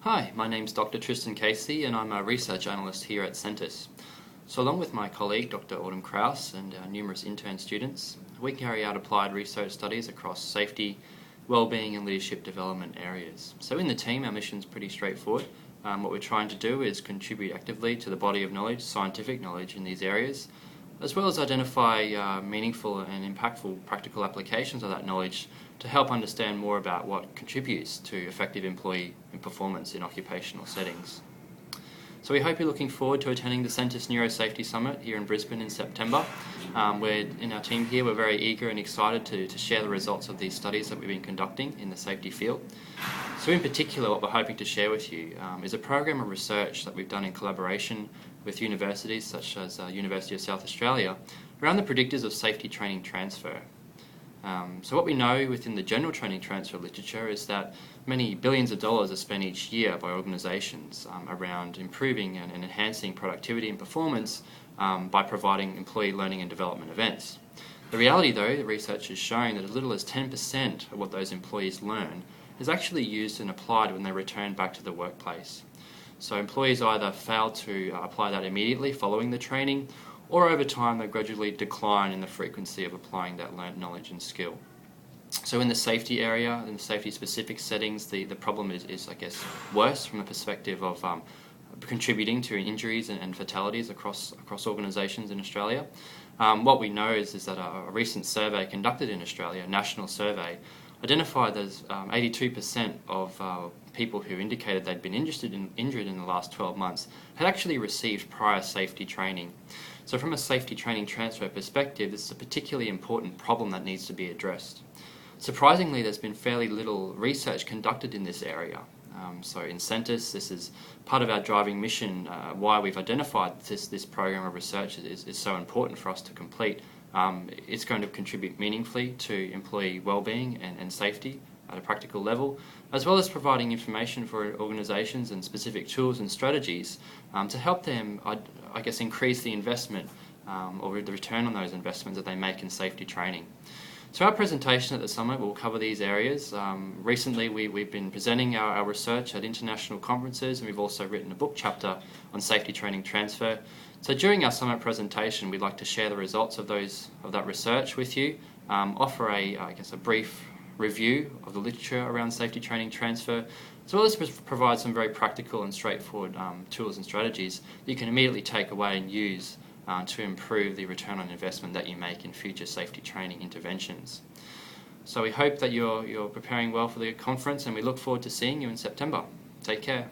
Hi, my name's Dr. Tristan Casey and I'm a research analyst here at Sentis. So along with my colleague Dr. Autumn Kraus and our numerous intern students, we carry out applied research studies across safety, wellbeing and leadership development areas. So in the team our mission's pretty straightforward. What we're trying to do is contribute actively to the body of knowledge, scientific knowledge in these areas, as well as identify meaningful and impactful practical applications of that knowledge to help understand more about what contributes to effective employee performance in occupational settings. So we hope you're looking forward to attending the Sentis Neurosafety Summit here in Brisbane in September. In our team here, we're very eager and excited to share the results of these studies that we've been conducting in the safety field. So in particular, what we're hoping to share with you is a program of research that we've done in collaboration with universities such as University of South Australia around the predictors of safety training transfer. So what we know within the general training transfer literature is that many billions of dollars are spent each year by organisations around improving and enhancing productivity and performance by providing employee learning and development events. The reality though, the research has shown that as little as 10% of what those employees learn is actually used and applied when they return back to the workplace. So employees either fail to apply that immediately following the training, or over time they gradually decline in the frequency of applying that learned knowledge and skill. So in the safety area, in the safety specific settings, the problem is I guess worse from the perspective of contributing to injuries and fatalities across organisations in Australia. What we know is that a recent survey conducted in Australia, a national survey, identified that 82% of people who indicated they'd been injured in the last 12 months had actually received prior safety training. So from a safety training transfer perspective, this is a particularly important problem that needs to be addressed. Surprisingly, there's been fairly little research conducted in this area. So in Sentis, this is part of our driving mission, why we've identified this program of research is so important for us to complete. It's going to contribute meaningfully to employee wellbeing and safety at a practical level, as well as providing information for organisations and specific tools and strategies to help them, I guess, increase the investment or the return on those investments that they make in safety training. So our presentation at the Summit will cover these areas. Recently we've been presenting our research at international conferences, and we've also written a book chapter on safety training transfer. So during our Summit presentation, we'd like to share the results of that research with you, offer a brief review of the literature around safety training transfer, as well as provide some very practical and straightforward tools and strategies that you can immediately take away and use to improve the return on investment that you make in future safety training interventions. So we hope that you're preparing well for the conference, and we look forward to seeing you in September. Take care.